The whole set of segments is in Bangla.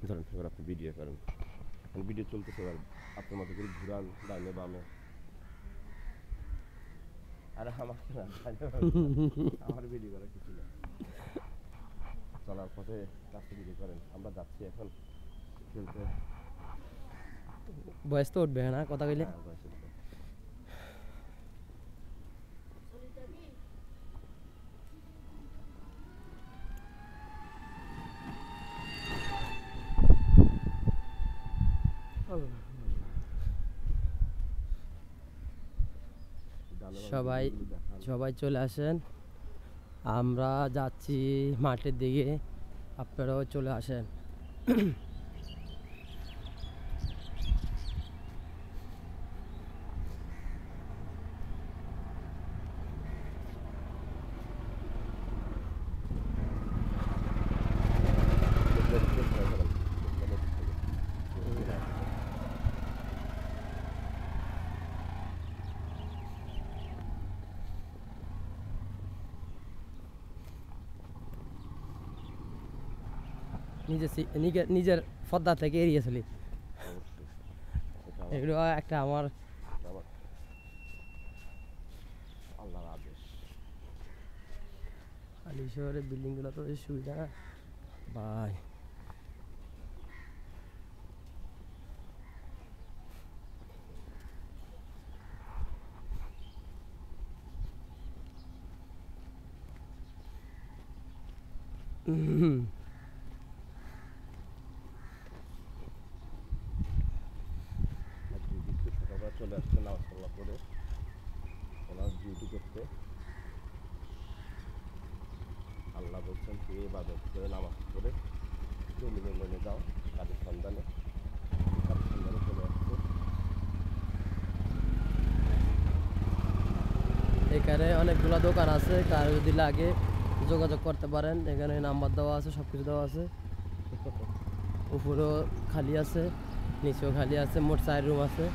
ধরেন এবার আপনি ভিডিও করেন, ভিডিও চলতেছে, এবার আপনার মতো করে ঘুরান ডাইনে বামে। আরে আমাকে না, আমার ভিডিও করার কিছু না। চলার পথে রাস্তা ভিডিও করেন, আমরা যাচ্ছি এখন খেলতে। বয়স তো উঠবে না কথা কইলে। হ্যাঁ বয়স উঠবে। সবাই সবাই চলে আসেন, আমরা যাচ্ছি মাঠের দিকে, আপনারাও চলে আসেন। নিজের পদ্মা থেকে এড়িয়ে চলি, এগুলো একটা আমার আল্লাহর আদেশ। আলী শহরের বিল্ডিংগুলো তো সুবিধা না ভাই। সকালবেলা চলে আসছে নামাজ কালাম করে ওনার ডিউটি করতে। আল্লাহ বলছেন তুই ইবাদত করে নামাজ করে জমিনে নেমে যাও কাজের সন্ধানে। কাজের সন্ধানে চলে আসছে। এখানে অনেকগুলো দোকান আছে, কার যদি লাগে যোগাযোগ করতে পারেন, এখানে নাম্বার দেওয়া আছে, সব কিছু দেওয়া আছে। উপরেও খালি আছে, নিচেও খালি আছে, মোট 4 রুম আছে।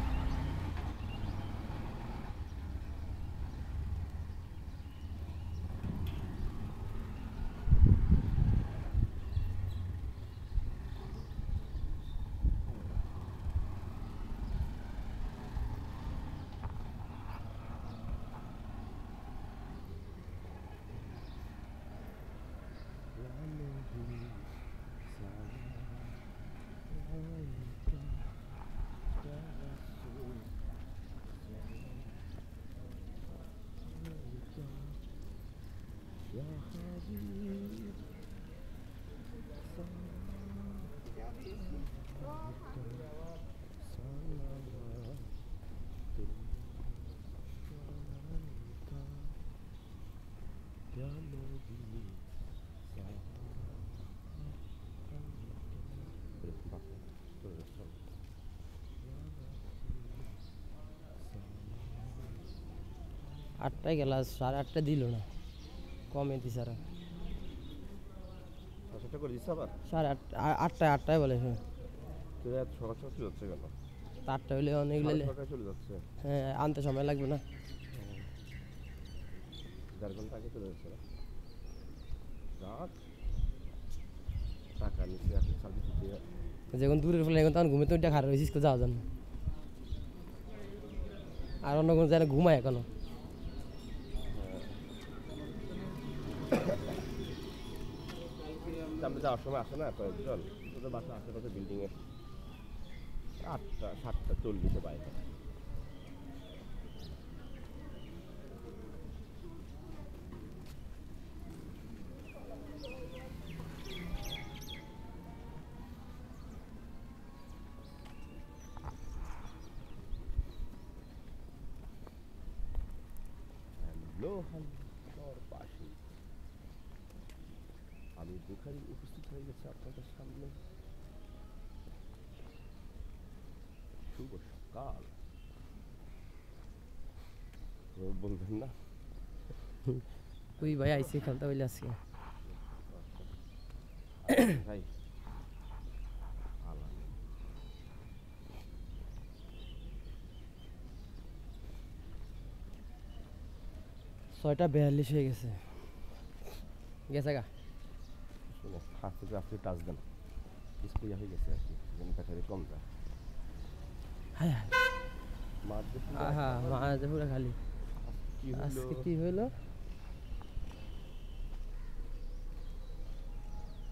আটটায় গেল, 8:30 দিল না, কমে দিছে আর। সেটা করে দিচ্ছে আবার 8টায় বলে। হ্যাঁ তুই এত সকাল সকাল চলে যাচ্ছে কেন? 8টা হলে অনেকগুলো চলে যাচ্ছে। হ্যাঁ আনতে সময় লাগবে না। 4 ঘন্টা আগে চলে যাচ্ছে। টাকা নিচে আসলে সার্ভিস দিয়ে যখন দূরের ফলে এখন তখন ঘুমে তো খারাপ হয়েছিস যাওয়া যান না, আর অন্য কোনো জায়গায় ঘুমায় এখনো। আমরা যাওয়ার সময় আসে না কয়েকজন, তোদের বাসা আশেপাশে বিল্ডিংয়ে 8টা 7টা 40-এ বাইরে। পাশে আমি বুখারী উপস্থিত হয়ে গেছে আপনাদের সামনে। শুভ সকাল বলবেন না? ওই ভাই আইসি খেলতে হইলে আজকে ভাই 6:42 হয়ে গেছে গা। হাত থেকে আপনি টাচ দেন। কিছু হয়ে গেছে আর কি, যেন ব্যাটারি কম যায়। হায় হায় মাছ যে পুরো আহা মাঝে পুরো খালি। কি হলো? আজকে কি হইলো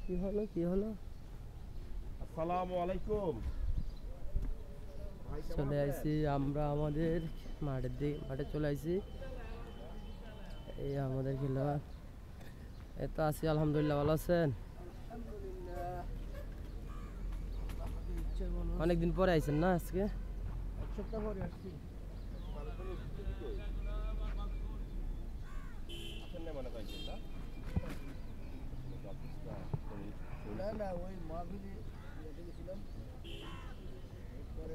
কি হলো কি হলো? আসসালামু আলাইকুম ভাই, কেমন চলে আছেন? আইছি আমরা আমাদের মাঠের দিকে, মাঠে চলে আইছি। এই আমাদের খেলোয়াড়, এই তো আছি আলহামদুলিল্লাহ। ভালো আছেন? অনেকদিন পরে আইছেন না আজকে? এক সপ্তাহ পরে আসছি। আসেন না মনে পাইছেন না? না না ওই মাহফিলে ইয়েতে গেছিলাম।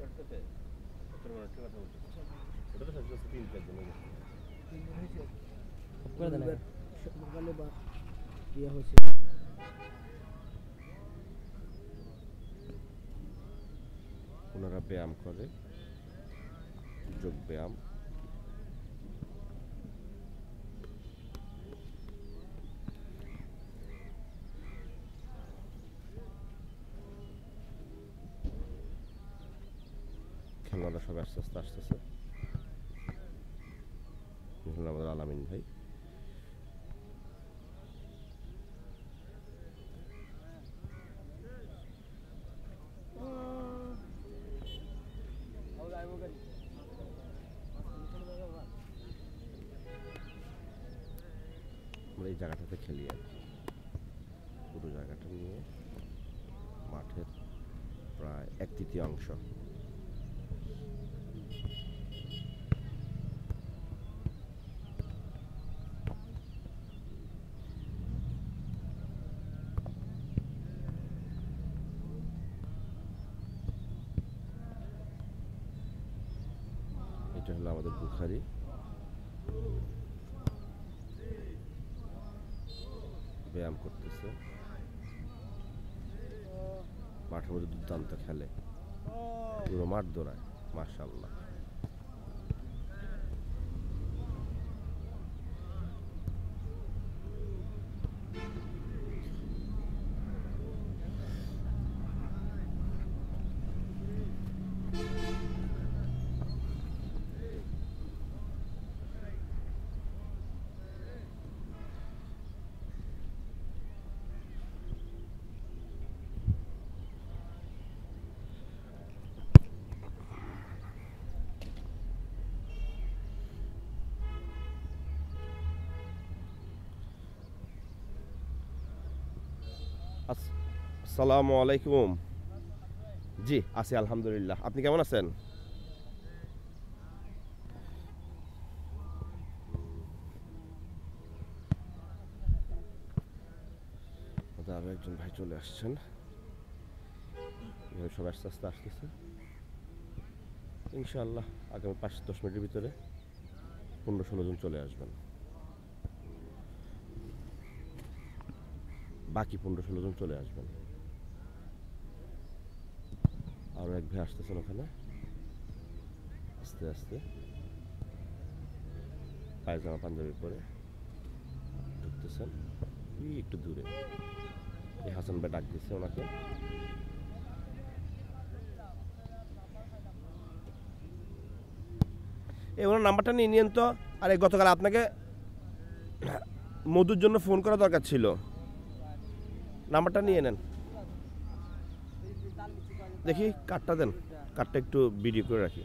করতেছে? কত বড় একটা কথা বলছো? ওটা তো সবচেয়ে 3-4 দিন হয়ে গেছে। 3 দিন হয়েছে। করে দেন রবিবার সকালে বা ইয়ে হয়েছে। ওনারা ব্যায়াম করে, যোগ ব্যায়াম। খেলোয়াড়রা সবাই আস্তে আস্তে আসতেছে। আমাদের আলামিন ভাই, আমরা এই জায়গাটাতে খেলি আর কি। পুরো জায়গাটা নিয়ে মাঠের প্রায় 1/3 এটা হলো আমাদের বুখারি। ব্যায়াম করতেছে, মাঠের মধ্যে দুর্দান্ত খেলে, পুরো মাঠ দৌড়ায়, মাশাআল্লাহ। আসসালামু আলাইকুম। জি আছি আলহামদুলিল্লাহ, আপনি কেমন আছেন? আরো একজন ভাই চলে আসছেন, এভাবে সবাই আস্তে আস্তে আসতেছে। ইনশাআল্লাহ আগামী 5-10 মিনিটের ভিতরে 15-16 জন চলে আসবেন। বাকি 15-16 জন চলে আসবেন। আরো এক ভাই আসতেছেন ওখানে, আস্তে আস্তে পায়জামা পাঞ্জাবি পরে ঢুকতেছেন। একটু দূরে এই হাসান ভাই ডাক দিচ্ছে ওনাকে। এই ওনার নাম্বারটা নিয়ে নিন তো। আরে গতকাল আপনাকে মধুর জন্য ফোন করা দরকার ছিল, নাম্বারটা নিয়ে নেন। দেখি কার্ডটা দেন, কার্ডটা একটু ভিডিও করে রাখি।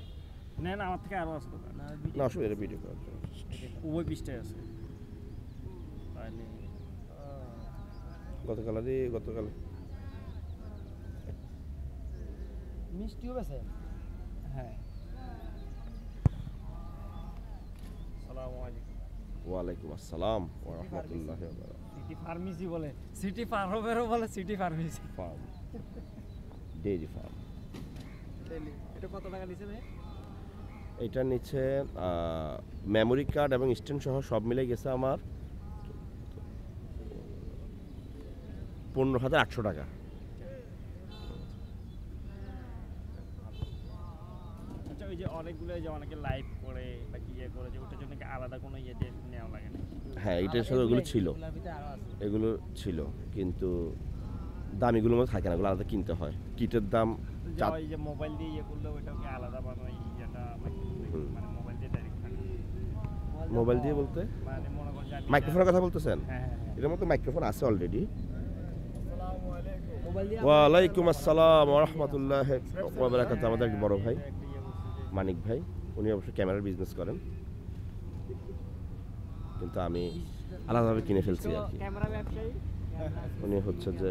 না না আমার থেকে আরো আছে দোকান। না অসুবিধা, ভিডিও করার জন্য। উভয় পৃষ্ঠায় আছে। তাহলে গতকাল মিষ্টিও বেছে? হ্যাঁ। আসসালামু আলাইকুম। ওয়ালাইকুম আসসালাম ওয়া রাহমাতুল্লাহি ওয়া বারাকাতুহু। সিটি ফার্মেসি বলে, সিটি ফার্মেরও বলে city pharmacy. Farm, dairy farm. এটা কত টাকা নিছে ভাই? এটা নিচে মেমোরি কার্ড এবং স্ট্যান্ড সহ সব মিলে গেছে আমার 15,800 টাকা। আচ্ছা ওই যে অনেকগুলো যে অনেকে লাইভ করে বা কি ইয়ে করে, যে ওটার জন্য কি আলাদা কোনো ইয়ে দিয়ে নেওয়া লাগে না? হ্যাঁ এটার সাথে ওগুলো ছিল, এগুলোর ভিতরে আরো আছে। এগুলো ছিল, কিন্তু দামিগুলোর মধ্যে থাকে না, ওগুলো আলাদা কিনতে হয়। কিটের দাম যে ওই যে মোবাইল দিয়ে ইয়ে করলে ওইটাকে আলাদা বানাই ইয়েটা হুম। মানে মোবাইল দিয়ে ডাইরেক্ট থাকে মোবাইল দিয়ে বলতে মানে মনে করেন যে আমি মাইক্রোফোনের কথা বলতেছেন? হ্যাঁ হ্যাঁ হ্যাঁ এটার মধ্যে মাইক্রোফোন আছে অলরেডি। মোবাইল দিয়ে ওয়ালাইকুম আসসালাম ওয়া রাহমাতুল্লাহি ওয়া বারাকাতুহু। আমাদের এক বড় ভাই একটা ইয়ে করছে যে মানিক ভাই, উনি অবশ্য ক্যামেরার বিজনেস করেন, কিন্তু আমি আলাদাভাবে কিনে ফেলছি আর কি। ক্যামেরা ব্যবসায়ী উনি হচ্ছে যে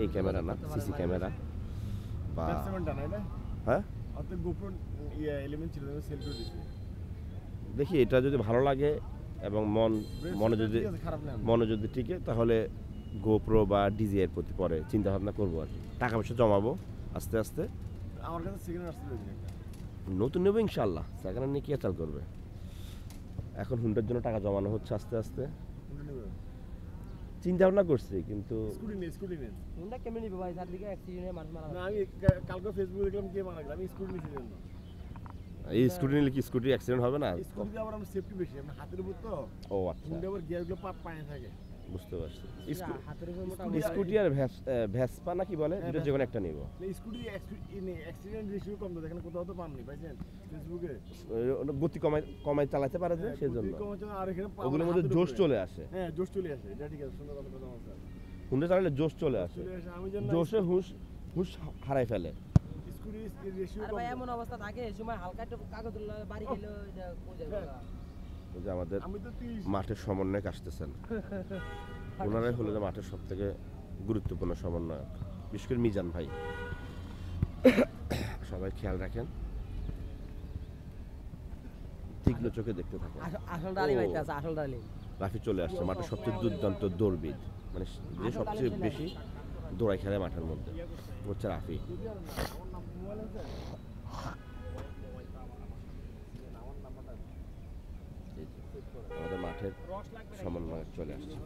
এই ক্যামেরা না, সিসি ক্যামেরা বা হ্যাঁ অত গোপ্রো ইয়ে এলিমেন্ট ছিল সেল করে দিয়েছি। দেখি এটা যদি ভালো লাগে এবং মনে যদি টিকে তাহলে গোপ্রো বা ডিজি এর প্রতি পরে চিন্তা ভাবনা করবো আর কি। টাকা পয়সা জমাবো আস্তে আস্তে। আমার কাছে সেকেন্ড আসছিল ওই একটা। নতুন নেবো ইনশাল্লাহ, সেকেন্ড নিয়ে কি চাল করবে। এখন হুন্ডার জন্য টাকা জমানো হচ্ছে আস্তে আস্তে, কোনটা নেবে? চিন্তা ভাবনা করছি কিন্তু স্কুটি নেন। হুন্ডা কেমন নিবে ভাই? চারদিকে অ্যাক্সিডেন্টে মানুষ মারা না আমি কালকে ফেসবুকে দেখলাম কে মারা গেল, আমি স্কুটি নিয়েছি জন্য। এই স্কুটি নিলে কি স্কুটি অ্যাক্সিডেন্ট হবে না? স্কুটিতে আবার আমার সেফটি বেশি, আমার হাতের উপর তো ও আচ্ছা, হুন্ডা আবার গিয়ারগুলো পায়ে থাকে। বুঝতে পারছি। হাতের উপর মোটা স্কুটি আর ভ্যাসপা না কি বলে, দুটো যে কোনো একটা নিব। স্কুটি অ্যাক্সিডেন্ট রেশিও কম তো, দেখেন কোথাও তো পাননি পাইছেন ফেসবুকে। গতি কমাই চালাতে পারে যে সেজন্য। আর এখানে ওগুলোর মধ্যে জোশ চলে আসে। হ্যাঁ জোশ চলে আসে, এটা ঠিক আছে, সুন্দর কথা বলছেন স্যার। হুন্ডা চালালে জোশ চলে আসে, চলে আসে, আমি জানি জোশে হুশ হারাই ফেলে। স্কুটি রেশিও আর কম। ভাই এমন অবস্থা থাকে এই সময় হালকা একটু কাগজ বাড়ি গেলে এটা কই যাবে না। ওই যে আমাদের আমি তো 30 মাঠের সমন্বয়ক আসতেছেন, ওনারাই হলো যে মাঠের সব থেকে গুরুত্বপূর্ণ সমন্বয়ক, বিশেষ করে মিজান ভাই। সবাই খেয়াল রাখেন, তীক্ষ্ণ চোখে দেখতে থাকেন। আসল ডালি ভাইতে আছে, আসল ডালি। রাফি চলে আসছে, মাঠের সবচেয়ে দুর্দান্ত দৌড়বিদ, মানে যে সবচেয়ে বেশি দৌড়াই খেলে মাঠের মধ্যে হচ্ছে রাফি। আমাদের মাঠের সমন্বয়ক চলে আসছে।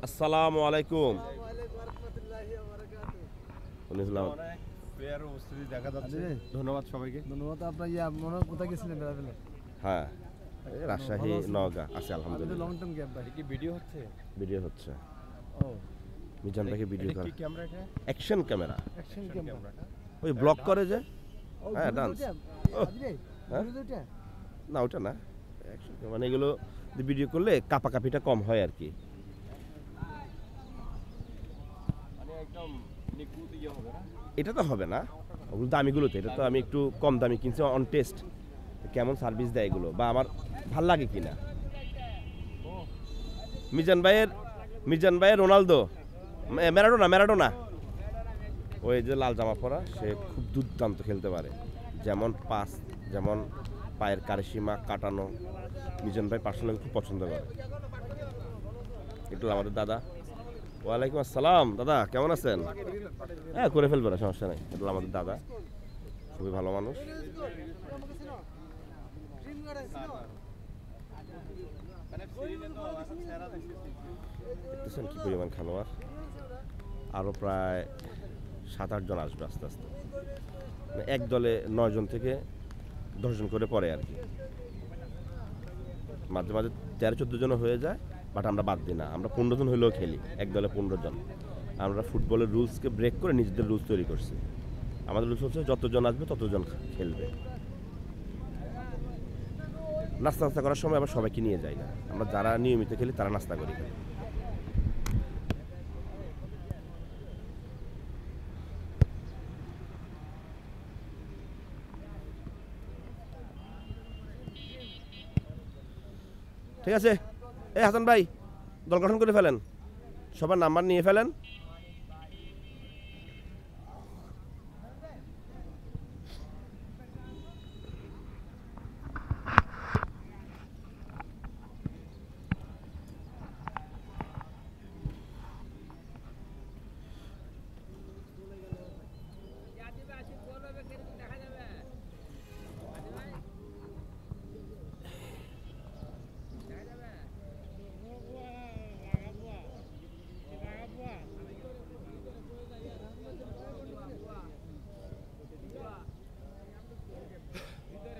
আসসালামু আলাইকুম। প্লেয়ার উপস্থিতি দেখা যাচ্ছে, ধন্যবাদ সবাইকে। ধন্যবাদ। আপনার মনে কোথায় গেছিলেন বেড়াবেলে? হ্যাঁ, এই রাজশাহী নওগাঁ আছে আলহামদুলিল্লাহ। লং টার্ম গ্যাপ ভাই। কি ভিডিও হচ্ছে? ভিডিও হচ্ছে, ও মিজান ভাইকে ভিডিও করে। কি ক্যামেরা এটা? Action camera, action camera. ওই ব্লক করে যে। হ্যাঁ, গুরু ডান্স। দুইটা? ও, আজি ভাই, হ্যাঁ? গুরু দুইটা? না ওটা না, অ্যাকশন মানে এগুলো ভিডিও করলে কাপাকাপিটা কম হয় আর কি। মানে একদম নিখুঁত ইয়ে হবে না? এটা তো হবে না, ওগুলো দামিগুলোতে। এটা তো আমি একটু কম দামি কিনছি অন টেস্ট, কেমন সার্ভিস দেয় এগুলো বা আমার ভাল লাগে কিনা। মিজান ভাইয়ের রোনালদো, ম্যারাডোনা ওই যে লাল জামা পরা, সে খুব দুর্দান্ত খেলতে পারে, যেমন পাস, যেমন পায়ের কারিসীমা কাটানো। মিজান ভাই পার্সোনালি খুব পছন্দ করে। একটু আমাদের দাদা। ওয়ালাইকুম আসসালাম দাদা, কেমন আছেন? হ্যাঁ, করে ফেলবে না, সমস্যা নেই। এটা আমাদের দাদা, খুবই ভালো মানুষ। দেখতেছেন কি পরিমাণ খেলোয়াড়, আরও প্রায় 7-8 জন আসবে আস্তে আস্তে। মানে এক দলে 9 জন থেকে 10 জন করে পড়ে আর কি। মাঝে মাঝে 13-14 জন হয়ে যায়, বাট আমরা বাদ দিই না, আমরা 15 জন হলেও খেলি, এক দলে 15 জন। আমরা ফুটবলের রুলসকে ব্রেক করে নিজেদের রুলস তৈরি করছি। আমাদের রুলস হচ্ছে যতজন আসবে ততজন খেলবে। নাস্তা করার সময় আবার সবাইকে নিয়ে যাই না, আমরা যারা নিয়মিত খেলি তারা নাস্তা করি। ঠিক আছে, এই হাসান ভাই দল গঠন করে ফেলেন, সবার নাম্বার নিয়ে ফেলেন।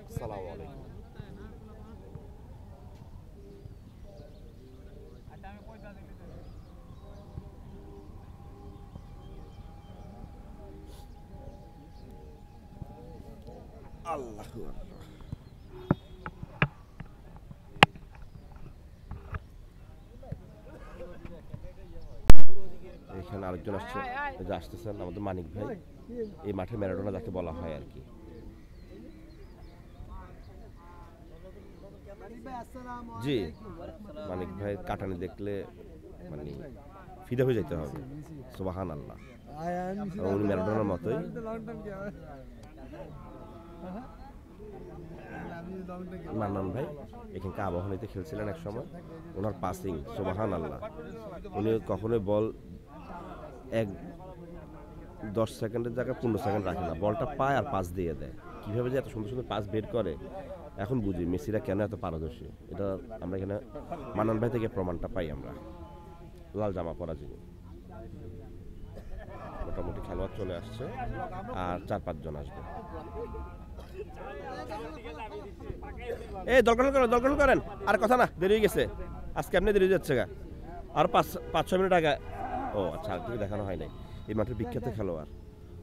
আসসালামু আলাইকুম। আল্লাহু আকবার। এখানে আরেকজন আসছে, এই যে আসতেছেন আমাদের মানিক ভাই, এই মাঠে ম্যারাডোনা যাকে বলা হয় আর কি। জি, মানিক ভাই কাটানি দেখলে মানে ফিদা হয়ে যেতে হবে, সুবহান আল্লাহ। উনি ম্যারাডোনার মতোই। মান্নান ভাই এখানকার আবাহনীতে খেলছিলেন এক সময়, ওনার পাসিং সুবহান আল্লাহ। উনি কখনোই বল 10 সেকেন্ডের জায়গায় 15 সেকেন্ড রাখে না, বলটা পায় আর পাস দিয়ে দেয়। কীভাবে যে এত সুন্দর সুন্দর পাস বের করে এখন বুঝি মেসিরা কেন এত পারদর্শী। এটা আমরা এখানে মান্নান ভাই থেকে প্রমাণটা পাই আমরা। লাল জামা পরা যিনি, মোটামুটি খেলোয়াড় চলে আসছে আর 4-5 জন আসবে। এই দরকার করেন, আর কথা না, দেরি হয়ে গেছে আজকে, এমনি দেরি যাচ্ছে গা, আর 5-6 মিনিট আগে। ও আচ্ছা, আর কিছু দেখানো হয় নাই। এই মাঠের বিখ্যাত খেলোয়াড়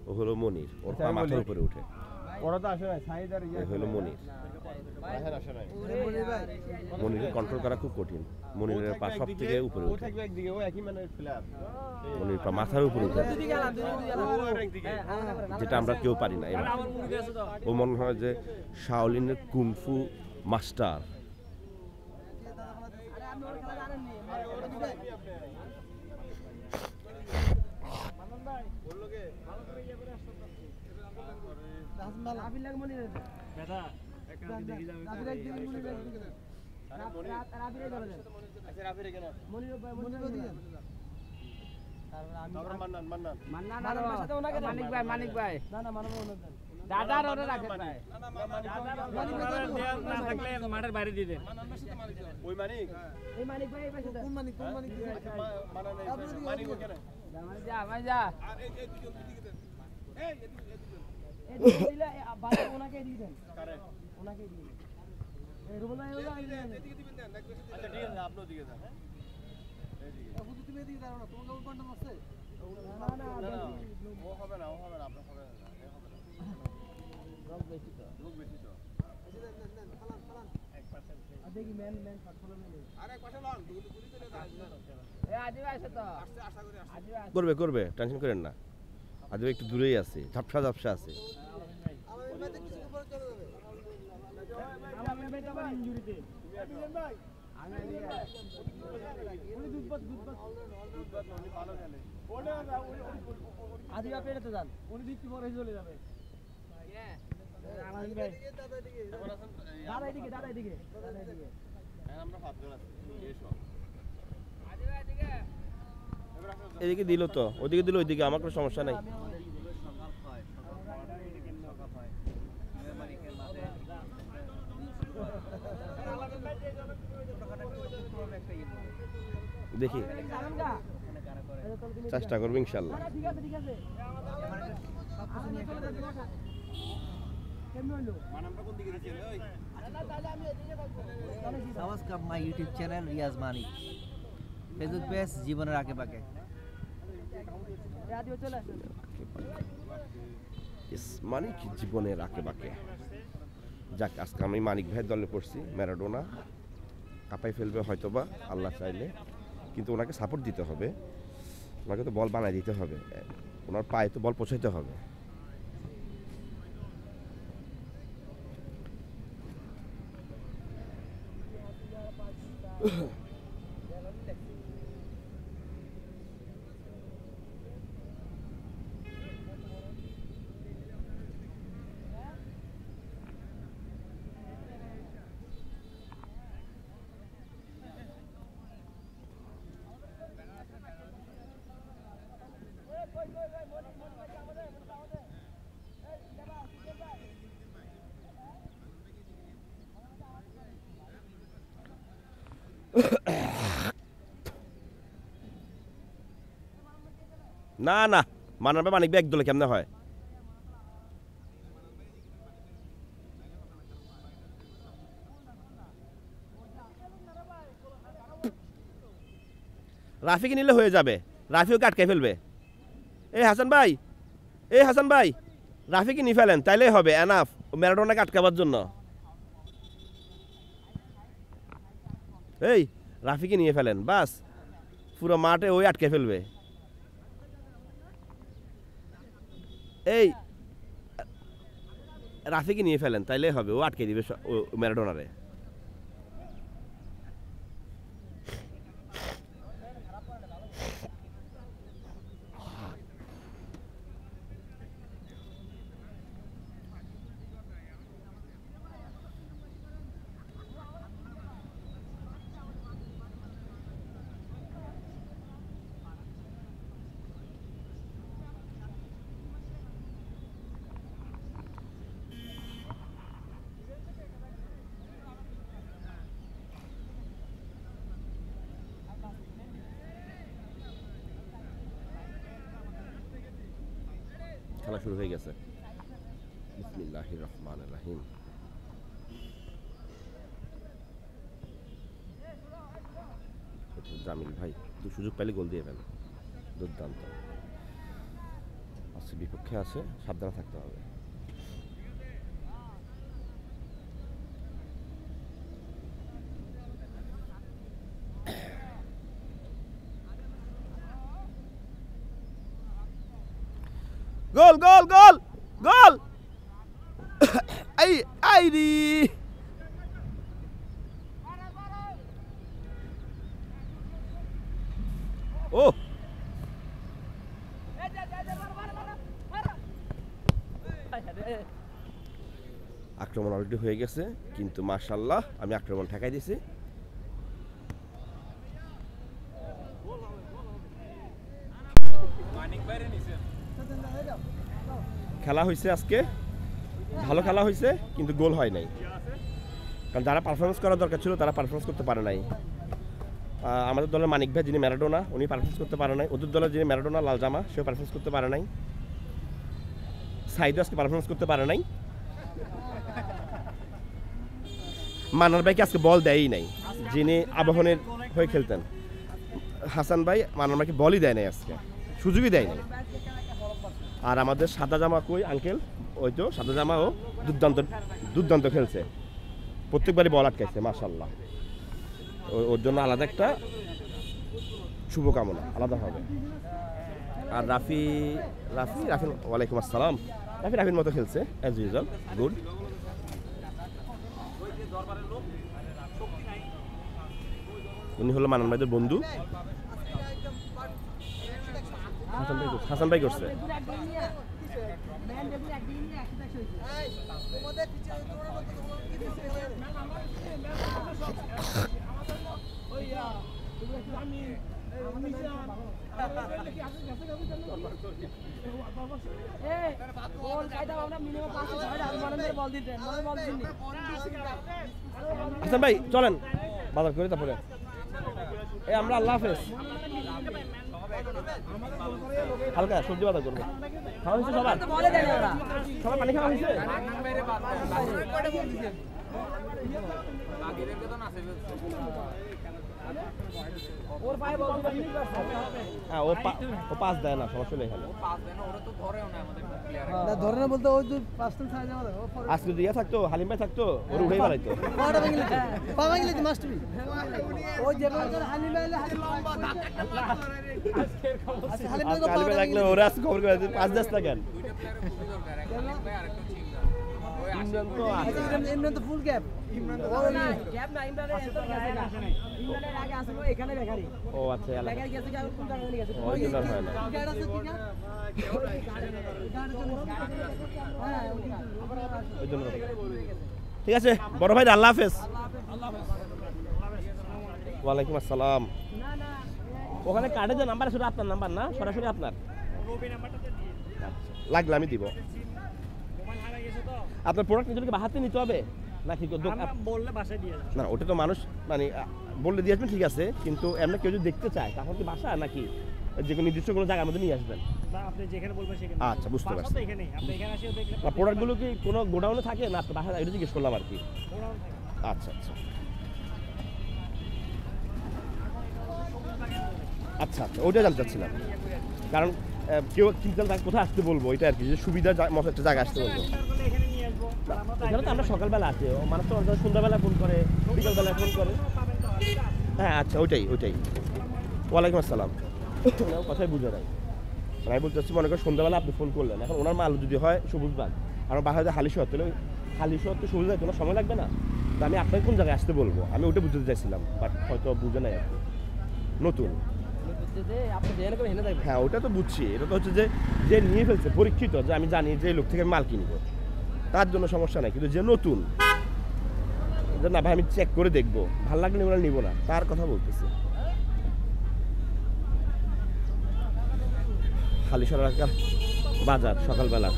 ও হলো মনির, ওর পা মাথার উপরে উঠে। এ হলো মনির। মনিরের কন্ট্রোল করা খুব কঠিন। মনিরের পা সব থেকে উপরে উঠে, মনির পা মাথার উপরে উঠে, যেটা আমরা কেউ পারি না। এবার ও মনে হয় যে শাওলিনের কুনফু মাস্টার। মানিক ভাই দাদার ওরে রাখেন ভাই, না থাকলে মাঠের বাইরে দিয়ে দেন। ওই মানিক, এই মানিক ভাই, এই পাশে কোন মানিক মানিক ওখানে যা ভাই যা, আর এই দুজন দিকে দেন, এই দিলে ভাই ওনাকে দিয়ে দেন, কারেক্ট ওনাকে দিয়ে দেন। এই রুবল ভাই ওই দিকে দিবেন দেন, আচ্ছা ঠিক আছে, আপনিও দিকে যান। হ্যাঁ এইদিকে ও তুমি এদিকে দাঁড়াও না, তোমার কোন কন্টাম আছে? না ও হবে না, আপনার হবে না, লোক বেশি তো দেখি মেন পাটফল নেই, আরে পাশে লন গুলি করে দাও। এ আজিব আসে তো, আশা করি আসে, করবে টেনশন করেন না। আজিব একটু দূরেই আছে, ঝাপসা আছে। আমার মেয়েতে কিছু উপরে চলে যাবে, আমার মেয়েটা আবার ইনজুরিতে। দিবেন ভাই আমি উনি দুধ উনি ভালো খেলে, ওরে না আজিব আপনি তো যান, উনি দিতে পরে চলে যাবে। এদিকে দিল তো, ওইদিকে দিল, ওইদিকে আমার কোনো সমস্যা নাই। দেখি চেষ্টা করবো ইনশাল্লাহ। Subscribe my YouTube channel Riaz Manik, Facebook page জীবনের আঁকে বাঁকে। মানিক জীবনের আঁকে বাঁকে। যাক, আজকে আমি মানিক ভাইয়ের দলে পড়ছি। ম্যারাডোনা কাঁপাই ফেলবে হয়তোবা আল্লাহ চাইলে, কিন্তু ওনাকে সাপোর্ট দিতে হবে, ওনাকে তো বল বানাই দিতে হবে, ওনার পায়ে তো বল পৌঁছাইতে হবে। না না, মানাবে মানিক ভাই একদলে কেমনে হয়? রাফিকে নিলে হয়ে যাবে, রাফিও আটকে ফেলবে। এই হাসান ভাই, রাফিকে নিয়ে ফেলেন, তাইলেই হবে, এনাফ। ম্যারাডোনাকে আটকাবার জন্য। এই রাফিকে নিয়ে ফেলেন, বাস পুরো মাঠে ওই আটকে ফেলবে। এই রাফিকে নিয়ে ফেলেন, তাইলে হবে, ও আটকে দিবে ম্যারাডোনারে। খেলা শুরু হয়ে গেছে। বিসমিল্লাহির রহমানির রহিম। জামিল ভাই সুযোগ পেলে গোল দিয়ে ফেলে, দুর্দান্ত। আজকে বিপক্ষে আছে, সাবধানে থাকতে হবে। গোল গোল গোল গোল! আই রে! ও আক্রমণ অলরেডি হয়ে গেছে, কিন্তু মাশাআল্লাহ আমি আক্রমণ ঠেকাই দিয়েছি। খেলা হয়েছে আজকে, ভালো খেলা হয়েছে, কিন্তু গোল হয় নাই। কারণ যারা পারফরমেন্স করার দরকার ছিল তারা পারফরমেন্স করতে পারে নাই। আমাদের দলের মানিক ভাই যিনি ম্যারাডোনা, উনি পারফরমেন্স করতে পারে নাই। ওদের দলের যিনি ম্যারাডোনা লাল জামা, সেও পারফরমেন্স করতে পারে নাই। সাইদও আজকে পারফরমেন্স করতে পারে নাই। মান্নার ভাইকে আজকে বল দেয়ই নাই, যিনি আবাহনের হয়ে খেলতেন। হাসান ভাই মান্নার ভাইকে বলই দেয় নাই, আজকে সুযোগই দেয় নাই। আর আমাদের সাদা জামা কই আঙ্কেল, ওই তো সাদা জামাও দুর্দান্ত দুর্দান্ত খেলছে, প্রত্যেকবারই বল আটকাইছে মাশাআল্লাহ। ওর জন্য আলাদা একটা শুভকামনা আলাদা হবে। আর রাফি রাফি রাফি ওয়ালাইকুম আসসালাম। রাফির মতো খেলছে অ্যাজ ইউজুয়াল, গুড। উনি হলো মান্নান ভাইদের বন্ধু। হাসান ভাই করছে। হাসান ভাই চলেন বাজার করে তারপরে আমরা আল্লাহ হাফেজ। হালকা সবজি বাজার করবো। খাওয়া হয়েছে সবার? সবার পানি খাওয়া হয়েছে? হ্যাঁ ও পাস দেয় না, সমস্যা নেই। ধরে না বলতে ওই যে পাঁচটা ছাড়া যাওয়া আজকে যদি ইয়ে থাকতো, হালিম ভাই থাকতো, ওর উঠেই বেড়াইতো। ওই যেভাবে হালিম লাগলে ওরা আজকে খবর করে পাঁচ দেশ থাকেন। ইমরান তো ফুল গ্যাপ। ও আচ্ছা, ওই জন্য আর হয় না। ওই জন্য ঠিক আছে বড় ভাই, আল্লাহ হাফেজ। ওয়ালাইকুম আসসালাম। ওখানে কার্ডে যে নাম্বার আছে আপনার নাম্বার না, সরাসরি আপনার লাগলে আমি দিব। আপনার প্রোডাক্ট নিজেকে বাহাতে নিতে হবে নাকি বললে বাসায় দিয়ে যাবে? না, ওটা তো মানুষ মানে বললে দিয়ে আসবেন, ঠিক আছে, কিন্তু এমনি কেউ যদি দেখতে চায় তখন কি বাসা নাকি যে কোনো নির্দিষ্ট কোনো জায়গার মধ্যে নিয়ে আসবেন? না, আপনি যেখানে বলবেন সেখানে। আচ্ছা, বুঝতে পারছি। এখানে আপনি এখানে এসে দেখলে না, প্রোডাক্টগুলো কি কোনো গোডাউনে থাকে না আপনার বাসায়? এটা জিজ্ঞেস করলাম আর কি। গোডাউন থাকে। আচ্ছা আচ্ছা আচ্ছা আচ্ছা, ওইটা জানতে চাচ্ছিলাম। কারণ কেউ কিনতে তাকে কোথায় আসতে বলবো, এটা আর কি, যে সুবিধা মতো একটা জায়গা আসতে বলবো। এখানে নিয়ে আসবো। এখানে তো আমরা সকালবেলা আছি, মানুষ তো সন্ধ্যাবেলা ফোন করে, বিকালবেলা ফোন করে। হ্যাঁ আচ্ছা, ওইটাই। ওয়ালাইকুম আসসালাম। কথাই বুঝে নাই, আমি বলতে চাচ্ছি মনে করেন সন্ধ্যাবেলা আপনি ফোন করলেন, এখন ওনার মাল যদি হয় সবুজবাগ, আমার বাসায় হালিশহর, তাহলে হালিশহর তো সবুজ কোনো সময় লাগবে না, তো আমি আপনাকে কোন জায়গায় আসতে বলবো, আমি ওটা বুঝতে চাইছিলাম, বাট হয়তো বুঝে নাই আর কি, নতুন। হ্যাঁ ওটা তো বুঝছি, এটা তো হচ্ছে যে নিয়ে ফেলছে পরীক্ষিত, যে আমি জানি যে লোক থেকে মাল কিনবো, তার জন্য সমস্যা নাই, কিন্তু যে নতুন, যে না ভাই আমি চেক করে দেখবো, ভালো লাগলে ওরা নিবো না, তার কথা বলতেছি। হালিশহর এলাকার বাজার সকালবেলা।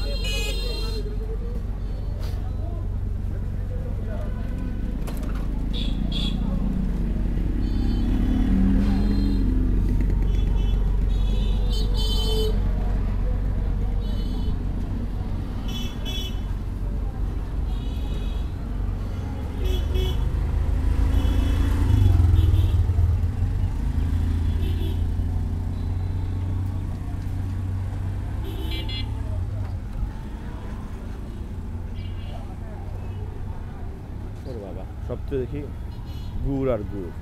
বাবা সব তো দেখি গুড় আর গুড়।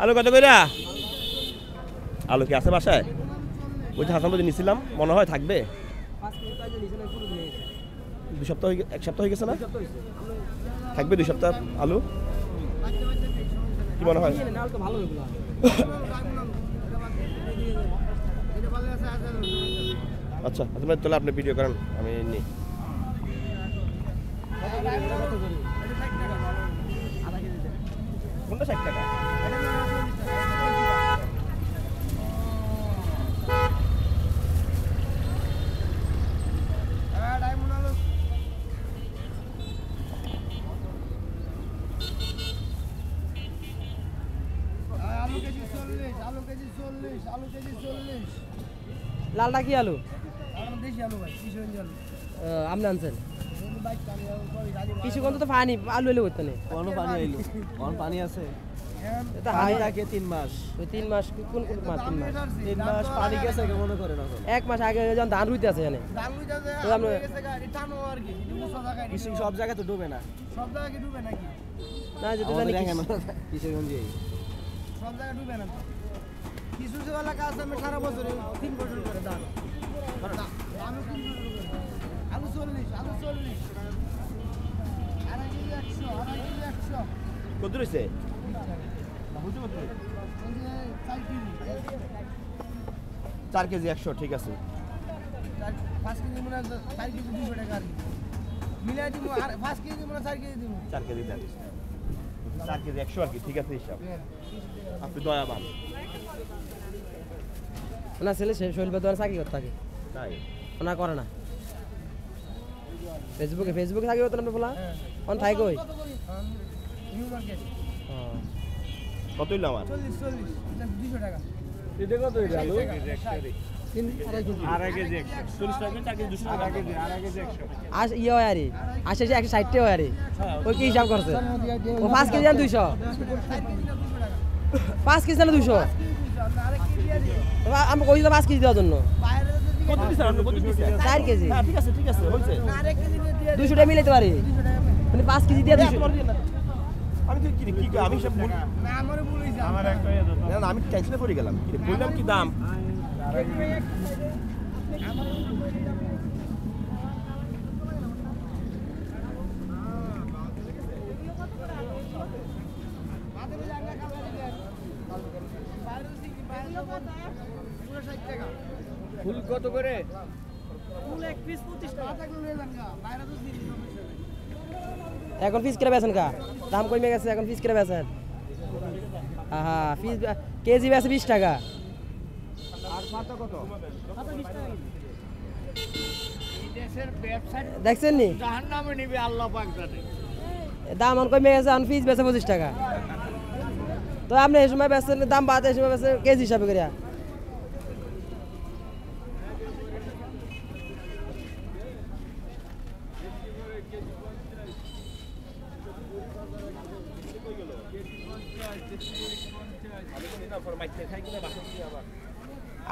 আলু কত কইরা? আলু কি আছে বাসায়? ওই যে হাসান নিয়েছিলাম, মনে হয় থাকবে। 2 সপ্তাহ 1 সপ্তাহ হয়ে গেছে না? থাকবে 2 সপ্তাহ আলু, কি মনে হয়? আচ্ছা তাহলে আপনি ভিডিও করেন, আমি নিই। কোনটা 60 টাকা? লালটা কি আলু? দেশি আলু ভাই, কিশোরগঞ্জ আলু। আপনি আনছেন কিশোরগঞ্জ তো পানি আলু এলে হইতো না। পানি আছে এটা হাই থাকে 3 মাস। ওই 3 মাস কোন মাস? 3 মাস 3 মাস পানি গেছে কে মনে করে না। 1 মাস আগে যখন ধান রুইতে আছে এখানে, ধান লুই যাবে তো আমরা টানো আর কি, মুসা জায়গা কিছু সব জায়গায় তো ডুবে না। সব জায়গা কি ডুবে নাকি? না যেতে জানি কিশোরগঞ্জে সব জায়গা ডুবে না। কিছু যে এলাকা আছে আমি সারা বছর 3 বছর করে ধান। আলু 3 বছর করে। আলু 40, আলু 40। আড়াই কেজি 100, আড়াই কেজি 100। কত রয়েছে? এই যে 4 কেজি। 4 কেজি 100, ঠিক আছে। 5 কেজি মনে হয় 4 কেজি 200 টাকা আর কি। মিলাই দিব আর 5 কেজি মনে হয় 4 কেজি দিব। 4 কেজি দেন, 4 কেজি 100 আর কি, ঠিক আছে হিসাব। আপনি দয়াবান। ওনার ছেলে শৈল বেদন চাকরি করতে থাকে, তাই ওনা করে না। ফেসবুকে চাকরি করতে না বলা অন থাই কই নিউ মার্কেট কত হইলো আমার? 40 200 টাকা। এটা কত হইলো আলু? আড়াই কেজি 40 টাকা 4 কেজি 200 টাকা। আড়াই কেজি 100। আস ইয়ে হয় আরে আসে 160 হয় আরে, ওই কি হিসাব করছে? ও 5 কেজি জান 200, 5 কেজি জান 200। আমি কই 5 কেজি দেওয়ার জন্য কত দিছেন আপনি? কত দিছেন? 4 কেজি। হ্যাঁ ঠিক আছে হইছে। 200 টাকা মিলাইতে পারি, মানে 5 কেজি দিয়ে 200। আমি তো কি আমি সব বলি না আমারে বলেছে আমার একটা ইয়ে দাও। না, আমি টেনশনে পড়ে গেলাম, কি বললাম কি দাম? ফুল কত করে? ফুল এক পিস 25 টাকা থাকলে নিয়ে যান গা, বাইরে তো দিন সমস্যা এখন পিস করে বেচেন কা? দাম কমে গেছে, এখন পিস করে বেচেন। হ্যাঁ পিস কেজি বেচে 20 টাকা। আর পাতা কত? দেশের ব্যবসা দেখছেন নি জাহান্নামে নিবে আল্লাহ পাক জানে। দাম অন কমে গেছে, অন পিস বেচে 25 টাকা। তো আপনি এই সময় বেচেন দাম বাড়ে, এই সময় বেচে কেজি হিসাবে করে।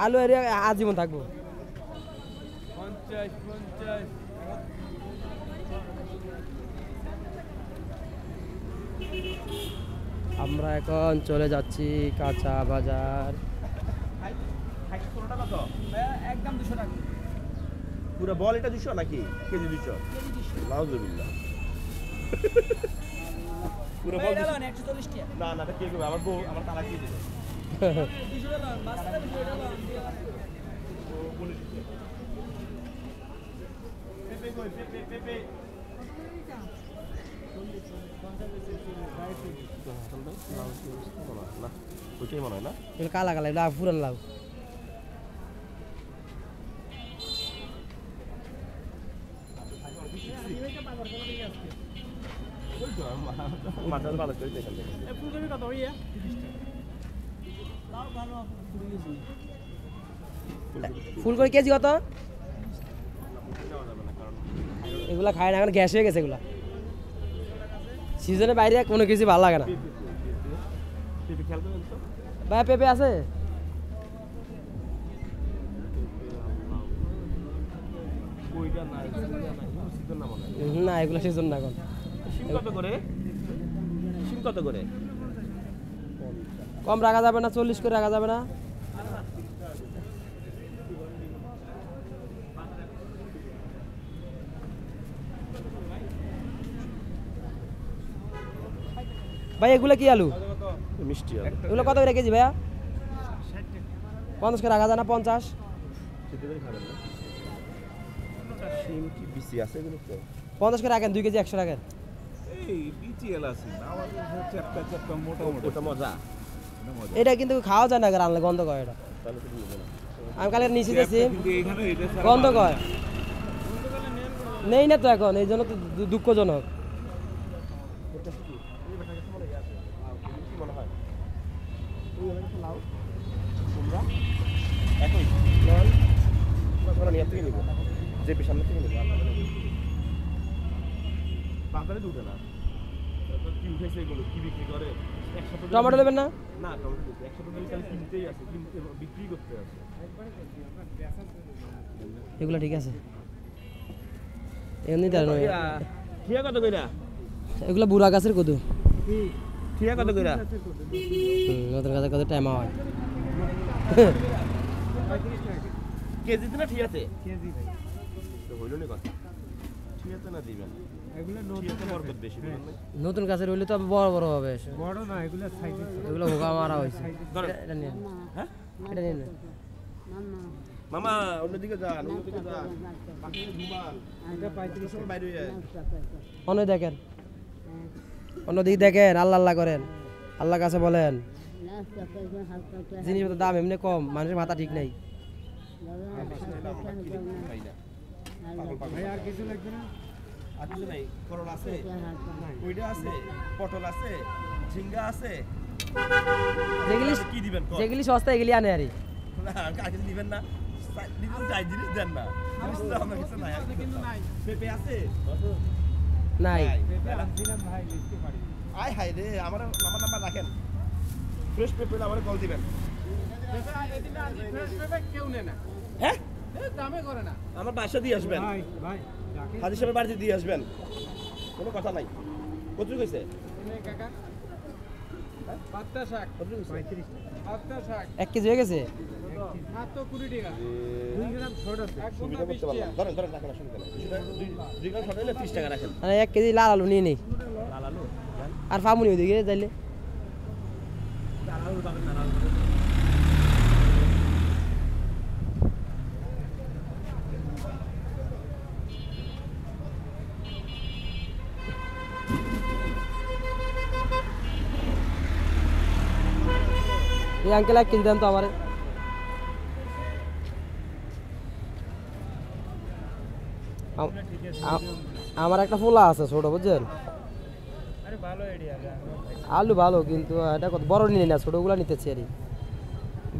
আলু এর আজীবন থাকবো। আমরা এখন চলে যাচ্ছি কাঁচা বাজার। একদম 200 টাকা। পুরো বল এটা 200 নাকি কেজি 200? নাউজুবিল্লাহ। পুরো বল 140 টাকা। না না, এটা কে করবে? আমার বউ, আমার তালাক দিয়ে দিবে। 200 টাকা বাস্তা 200 টাকা। পেপে কই? পেপে পেপে না, ওইটাই মনে হয় না। এগুলো কালা কালা, এগুলো পুরান লাউ। মাথার ভালো করে দেখেন। ফুলকপি কত ভাইয়া? ফুলকপি কেজি কত? এগুলা খায় না, এখন গ্যাস হয়ে গেছে এগুলা। সিজনের বাইরে কোনো কিছু ভালো লাগে না। পেপে খেয়াল করেন তো? ভাই পেঁপে আছে? ওইটা নাই, সিজন না মনে হয়। না, এগুলো সিজন না এখন। শিম কত করে? শিম কত করে? কম রাখা যাবে না? 40 করে রাখা যাবে না? ভাই এগুলো কি আলু? মিষ্টি আলু। এগুলো কত করে কেজি ভাইয়া? 50 করে রাখা যায় না? 50? খেতে পারি খাবেন না? শিম কি বিসি আছে এগুলো তো? 50 করে রাখেন, 2 কেজি 100 রাখেন। এই বিচিএল আছে আমাদের চ্যাপটা চ্যাপটা মোটা মোটা ওটা মজা। এটা কিন্তু খাওয়া যায় না, রান্না গন্ধ করে এটা। তাহলে তো নিবে না। আমি কালকে নিচে গেছি, কিন্তু এখানে এটা ছাড়া গন্ধ পাওয়া করে। নেই না তো এখন, এই জন্য তো দুঃখজনক। এটা কি? এই বেটা কাছে মনে আছে। কি মনে হয়? ওই অনেক লাউ। তোমরা একই নন তোমরা নিয়ে থেকে নিব। যে সামনে থেকে নিব। বাজারে দুটো না। তো কি উঠেছে এগুলো? কি বিক্রি করে? একসাথে টমেটো দেবেন না? না, টমেটো দিতে একসাথে দিলে তাহলে কিনতেই আছে, কিনতে বিক্রি করতে আছে। এগুলো ঠিক আছে, এমনি তার নয়। ঠিয়া কত কইরা? এগুলো বুড়া গাছের কদু। ঠিয়া কত কইরা? নতুন গাছের কত টাইম হয়। কেজিতে না ঠিয়াতে? কেজি ভাই। তো হইল না কথা। ঠিয়াতে না দিবেন। এগুলো ঠিয়াতে বরকত বেশি দিবেন না। নতুন গাছের হইলে তো বড় বড় হবে। বড় না, এগুলো সাইজে। এগুলো হোগা মারা হয়েছে। এটা নিন, হ্যাঁ? এটা নিন। মামা অন্যদিকে যান, অন্যদিকে যান। বাকি ঘুমান। এটা 35 টাকা বাইরে যায়। অন্য দেখেন, অন্যদিকে দেখেন, আল্লাহ আল্লাহ করেন, আল্লাহ কাছে বলেন। জিনিসপত্রের দাম এমনি কম, মানুষের মাথা ঠিক নেই। ভাই আর কিছু লাগবে না? আর কিছু নাই। করলা আছে, কইডা আছে, পটল আছে, ঝিঙ্গা আছে। যেগুলি কি দিবেন? যেগুলি সস্তা এগুলি আনে আরে। না, আর কিছু দিবেন না। দিবেন যাই জিনিস দেন না। জিনিস তো আমার কাছে নাই। কিন্তু নাই। পেঁপে আছে? নাই। দিলাম ভাই, লিখতে পারি। আয় হায় রে, আমার নাম্বার রাখেন। ফ্রেশ পেঁপে আমার কল দিবেন। কেউ নেয় না, হ্যাঁ? দামে করে না। আমার বাসা দিয়ে আসবেন। ভাই ভাই হাজি সাহেবের বাড়িতে দিয়ে আসবেন। কোনো কথা নাই। কত কইছে? কাকা পাত্তা শাক কত কইছে? 35 পাত্তা শাক 1 কেজি হয়ে গেছে। মাত্র 20 টাকা 2 গ্রাম ছোট আছে এক সুবিধা করতে পারলাম। ধরেন ধরেন রাখেন, অসুবিধা নেই। 2 গ্রাম শর্ট হলে 30 টাকা রাখেন। মানে 1 কেজি লাল আলু নিয়ে নেই। লাল আলু দেন। আর ফামুনি ওইদিকে যাইলে। লাল আলু পাবেন না, লাল আলু। এই আঙ্কেল এক কেজি দেন তো আমারে। আমার একটা ফোলা আছে ছোট, বুঝছেন? আরে ভালো আইডিয়া। আলু ভালো, কিন্তু এটা কত বড় নিয়ে না, ছোটগুলো নিতেছি আর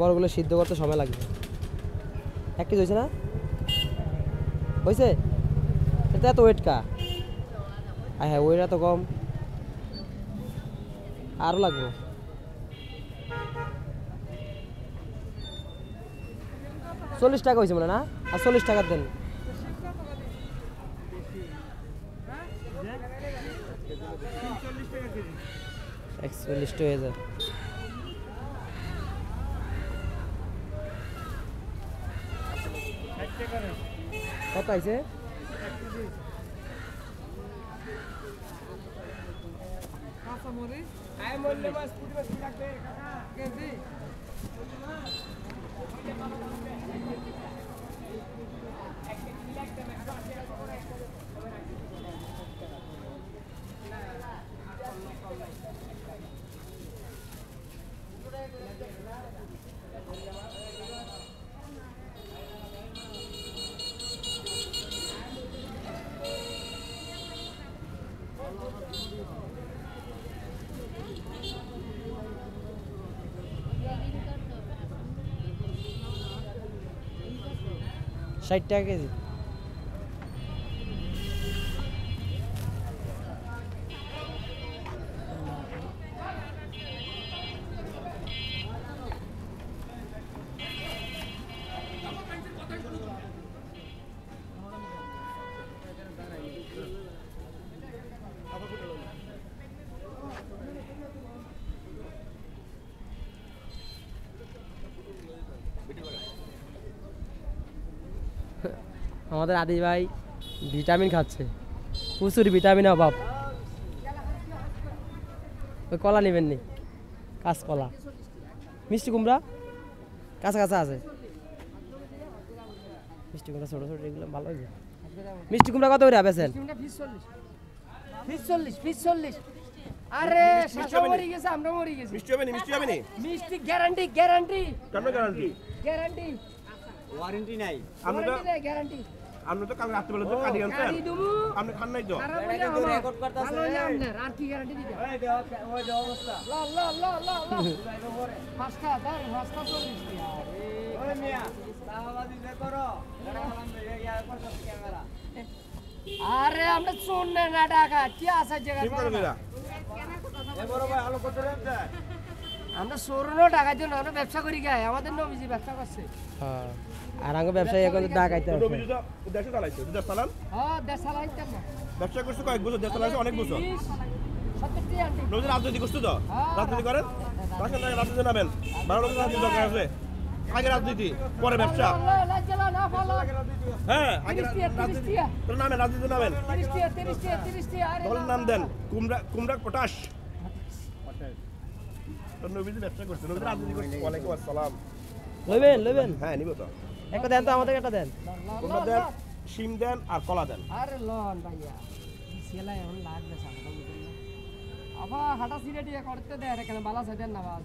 বড়গুলো সিদ্ধ করতে সময় লাগবে। 1 কেজি হয়েছে না? হয়েছে? এটা এত ওয়েট কা? হ্যাঁ, ওয়েট এত কম, আরও লাগবে। $40 টাকা হয়েছে মনে না? আর $40 টাকা দেন। 41 হয়ে যায়। কত আছে? $60 কেজি। আমাদের আদি ভাই ভিটামিন খাচ্ছে, প্রচুর ভিটামিনের অভাব। ওই কলা নেবেন নি? কাঁচকলা, মিষ্টি কুমড়া কাঁচা কাঁচা আছে। মিষ্টি কুমড়া ছোটো ছোটো এগুলো ভালো হয়েছে। মিষ্টি কুমড়া কত করে বেচেন? ফিস 40। আরে শাসা মরি গেছে, আমরা মরি গেছি। মিষ্টি হবে নি? মিষ্টি হবে নি? মিষ্টি গ্যারান্টি, গ্যারান্টি, কেন গ্যারান্টি? গ্যারান্টি, ওয়ারেন্টি নাই। আমরা তো গ্যারান্টি। আমরা তো কাল রাত্রে বেলা তো কাটি আনছেন, গাড়ি দুমু আপনি খান নাই তো? খারাপ হইলে রেকর্ড করতেছে, ভালো হইলে আপনার আর কি গ্যারান্টি দিতে? ওই যে অবস্থা। লা লা লা লা লা পাঁচটা দাও, পাঁচটা 40 টাকা। ওই মিয়া সাহাবাদি যে করো এটা হলাম ক্যামেরা। আরে আমরা শুননে না টাকা কি আছে জায়গা ঠিক করে দিলা। এ বড় ভাই আলো কত রেট? আমরা সরনো টাকার জন্য আমরা ব্যবসা করি গায়, আমাদের নবীজি ব্যবসা করছে। হ্যাঁ, আর আঙ্গ ব্যবসায়ী এখন ডাকাইতে আছে। নবী তো দেশে চালাইছে, দেশ চালান। হ্যাঁ দেশ চালাইতাম না। ব্যবসা করছে কয়েক বছর, দেশ চালাইছে অনেক বছর। 70 টাকা আনতে। নবী রাজনীতি করছে তো, রাজনীতি করেন, রাখেন না, রাজনীতি নামেন। ভালো লোকের রাজনীতি দরকার আছে। আগে রাজনীতি, পরে ব্যবসা। লা চালা না ফলো। হ্যাঁ, আগে রাজনীতি, তোর নামে রাজনীতি নামেন। 30 টাকা আরে দলের নাম দেন, কুমড়া পটাশ। তোর নবীজি ব্যবসা করছে, নবী রাজনীতি করছে। ওয়ালাইকুম আসসালাম। লইবেন? হ্যাঁ, নিব তো। একটা দেন তো, আমাদের একটা দেন। কুমড়া দেন, শিম দেন আর কলা দেন। আরে লন ভাইয়া সেলা এখন লাগবে সামনে আবার হাঁটা সিরে দিয়ে করতে দেয় এখানে বালা সাইডের না বাস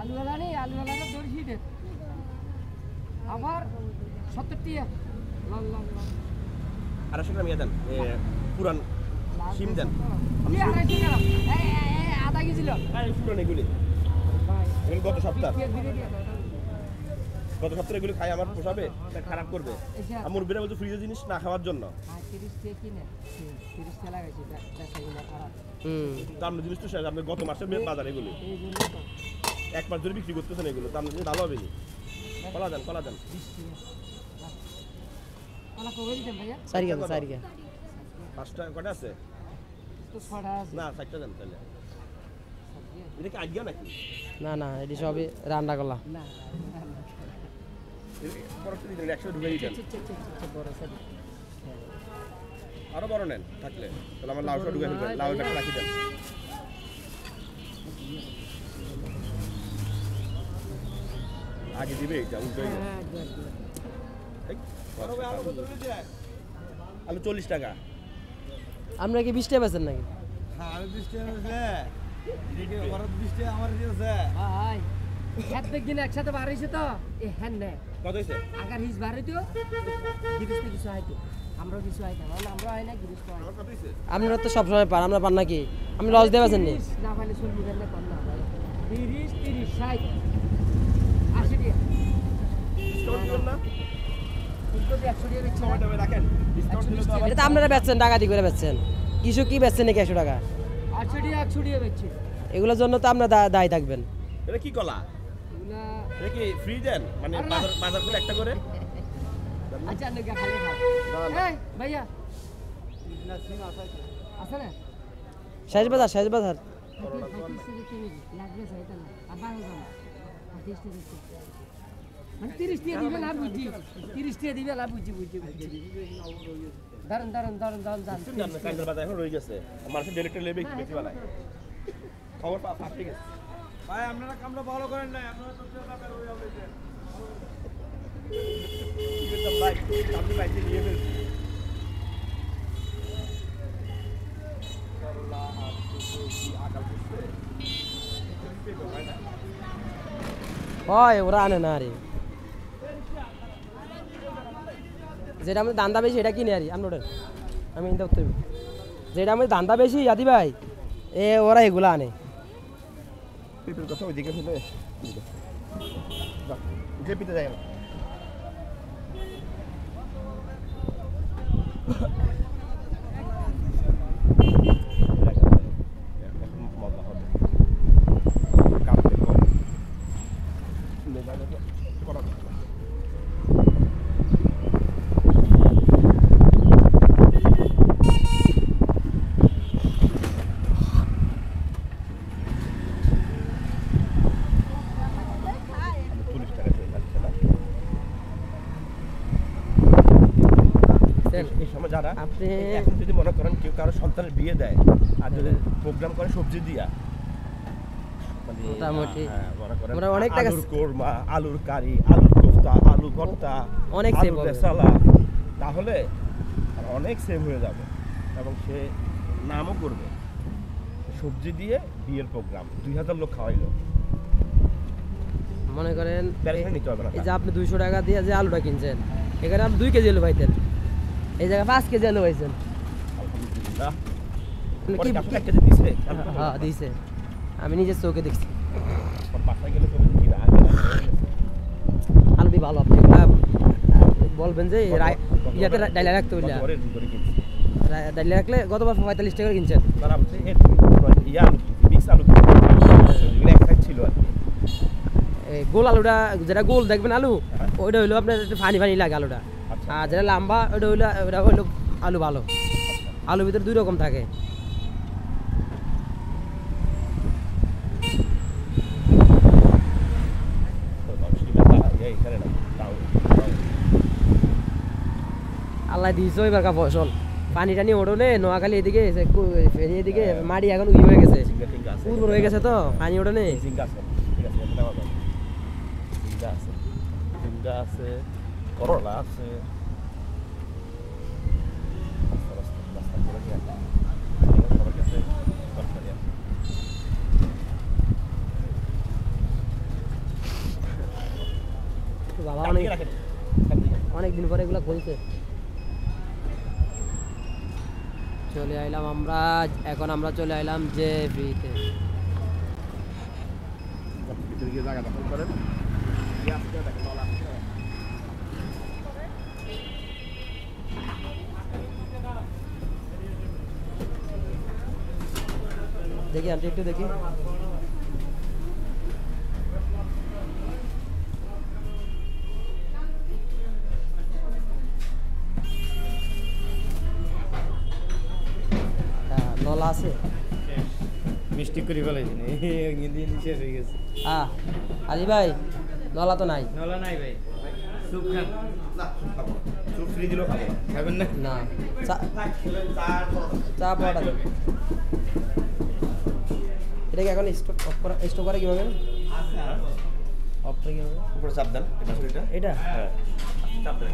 আলু আলা নেই, আলু আলাটা দর্শি দে আবার 70 টাকা লন লন লন 250 গ্রাম ইয়ে দেন, পুরান শিম দেন। কি 250 গ্রাম? আধা কেজি লো পুরান এগুলি, ভাই এগুলি গত সপ্তাহ, ধীরে ধীরে গত সপ্তাহে এগুলি খাই আমার পোষাবে না খারাপ করবে? আর মুরগিরা বলছে ফ্রিজের জিনিস না খাওয়ার জন্য। 30 টাকা কিনে 30 টাকা লাগাইছি বেচাগুলো খারাপ তো আপনার জিনিস তো শেষ, আপনি গত মাসের বাজার এগুলি এই জন্য তো 1 মাস ধরে বিক্রি করতেছেন এগুলো, তো আপনার জিনিস ভালো হবে নি। কলা দেন, কলা দেন। 20 টাকা কলা কবে দিতেন ভাইয়া? সারিকা। 5টা কটা আছে? তো 6টা আছে না 60টা দেন তাহলে। এটা কি আজ্ঞা নাকি? না, এটি সবই রান্না করলাম। না বরফটা দিতেন, 100 ঢুকে দিতেন। বড় সাইজ আরো বড় নেন থাকলে, তাহলে আমার লাউটা ঢুকে ফেলবেন, লাউটা রাখি দেন। আগে দিবে এটা উল্টো হয়ে গেছে। আলু 40 টাকা। আপনারা কি 20 টাকা বেচেন নাকি? হ্যাঁ আমি 20 টাকা ভাই একদিন একসাথে বার হয়েছে তো এ হ্যান নে কত হয়েছে আগার হিস বার হইতো গিরিস্তে কিছু আইতো আমরাও কিছু আইতাম আমরা হয় না গিরিস্ত হয় কত হয়েছে আপনারা তো সবসময় পান আমরা পান নাকি আপনি লস দিয়ে পাচ্ছেন নি না পাইলে চলবি না পান না 30 30 60 80 টাকা ডিসকাউন্ট দিবেন না কিন্তু 100 টাকা বেচছে সময়টা রাখেন ডিসকাউন্ট দিলে তো এটা তো আপনারা বেচছেন ডাকাতি করে বেচছেন কিছু কি বেচছেন নাকি 100 টাকা 80 টাকা 100 টাকা বেচছে এগুলোর জন্য তো আপনারা দায়ী থাকবেন এটা কি কলা এগুলা এটা কি ফ্রি দেন মানে বাজার করে একটা করে আচ্ছা নাকি খালি খাও এই ভাইয়া আছে না শেষ বাজার লাগবে সাইতা না আবার যাও 30 টাকা মানে 30 টাকা দিবে লাভ বুঝি 30 টাকা দিবে লাভ বুঝি দাঁড়ান কাইন্দার বাজার এখন রয়ে গেছে মানুষের ডিরেক্টর লেবে বেশি বানায় খবর পাঠ ঠিক আছে ভাই আপনারা কামটা ভালো করেন না আপনারা তো টাকা রয়ে যাবে আপনি বাইকে নিয়ে ফেলছি হয় ওরা আনে না আরে যেটা আমাদের দান্দা বেশি এটা কিনে আরি আমি ওটার আমি ইন্দা উত্তর যেটা আমাদের দান্দা বেশি জাতি ভাই ওরা এগুলো আনে পেঁপের কথা ওই দিকে ফেলে যে পিতে যায় এই সময় যারা আপনি এখন যদি মনে করেন কেউ কারো সন্তানের বিয়ে দেয় আর যদি প্রোগ্রাম করে সবজি দিয়া মানে মোটামুটি মনে করেন আমরা অনেক টাকা আলুর কোরমা আলুর কারি আলুর কোফতা আলু ভর্তা অনেক সেভ হবে সালা তাহলে অনেক সেভ হয়ে যাবে এবং সে নামও করবে সবজি দিয়ে বিয়ের প্রোগ্রাম 2000 লোক খাওয়াইলো মনে করেন প্যারেশানি নিতে হবে না এই যে আপনি 200 টাকা দিয়ে যে আলুটা কিনছেন এখানে আপনি 2 কেজি আলু পাইতেন এই জায়গায় 5 কেজি আলু পাইছেন আলহামদুলিল্লাহ আপনি কি কি আপনি একটা দিছে হ্যাঁ দিয়েছে আমি নিজের চোখে দেখছি বাসায় গেলে তো কি আলু দিয়ে ভালো আপনি বলবেন যে ইয়াতে ডাইলে রাখতে হইলে ডাইলে রাখলে গতবার 45 টাকা কিনছেন তারা বলছে ইয়া মিক্স আলু এক সাইড ছিল আর গোল আলুটা যেটা গোল দেখবেন আলু ওইটা হইলো আপনার একটু ফানি ফানি লাগে আলুটা আর যেটা লম্বা ওইটা হইলো আলু ভালো আলুর ভিতরে 2 রকম থাকে আল্লাহ দিয়েছে এবার কা ফসল পানি টানি ওড়নে নোয়াখালী এদিকে ফেরি এদিকে মাটি এখন উই হয়ে গেছে উর্বর হয়ে গেছে তো পানি ওড়নে আছে করলা আছে বাবা অনেক দিন পরে এগুলো খুলছে চলে আইলাম আমরা এখন আমরা চলে আইলাম যে ফ্রিতে জায়গা দখল করেন দেখি আন্টি একটু দেখি নলা আছে মিষ্টি করে ফেলাইছি দিন শেষ হয়ে গেছে হ্যাঁ আলি ভাই নলা তো নাই নলা নাই ভাই স্যুপ খান না চুপ ফ্রি দিলেও খাবো খাবেন না না চা পাওয়াটা এটাকে এখন স্টক করে কিভাবে অফ করে কিভাবে উপরে চাপ দেন এটা এটা হ্যাঁ চাপ দেন